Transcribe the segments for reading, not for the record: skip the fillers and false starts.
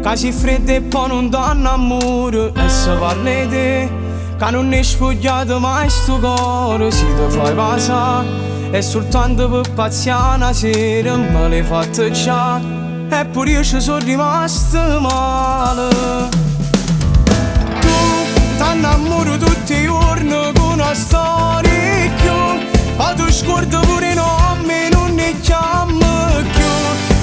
Che si fredda e poi non danno amore. E se parli di te, che non è sfogliato mai sto cuore. Si te fai passare e soltanto per paziare una sera me l'hai fatto già. Eppure io ci sono rimasto male. Tu t'annamori tutti i giorni con una storia più. Ma tu scordi pure i nomi, non ne chiami più.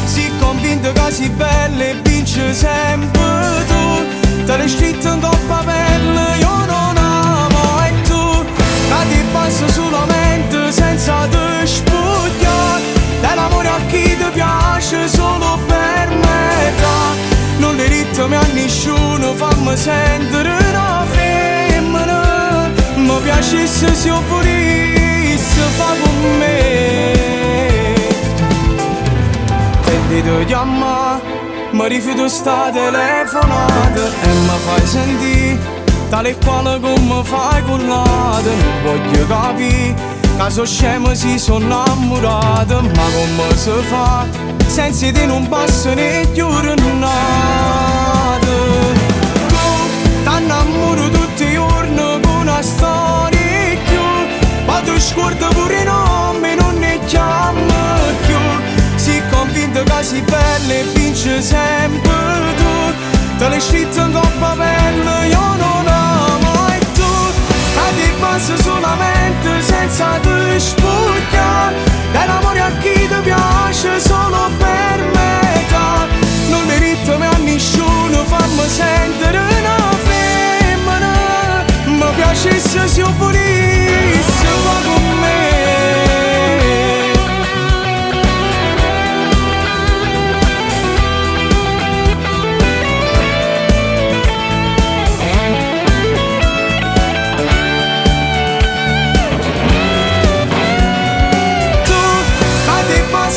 Si convinto che sei bella e vince sempre tu. Te l'hai scritto in coppa pelle, io non amo. E tu, che ti passa solamente senza te spugliare. Dell'amore a chi ti piace solo per metà. Non le ritmi a nessuno, fammi sentire una femmina. Mi piacesse se io volessi fa con me. Te devo chiamare, mi rifiuto sta telefonata. E mi fai sentire tale quale come fai collata. Non voglio capire che so scemo si sono innamorato. Ma come si fa senza te non passa né giornata. Tu t'annamori tutti i giorni con una storia più. Ma tu scordi pure i nomi, non ne chiami più. Si convinto che sei bella e vince sempre tu. Te l'hai scritto in coppa pelle, io non amo. E tu, che ti passa solamente senza te spugliare. Dell'amore a chi ti piace solo per metà. Non le ritmi a nessuno, fammi sentire una femmina. Mi piacesse se io volessi fa con me.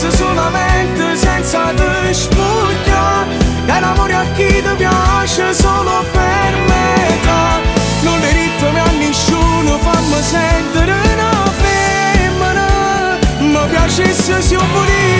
Solamente senza te spugliare. Dell'amore a chi ti piace solo per metà. Non le ritmi a nessuno, fammi sentire una femmina. Mi piacesse se io volessi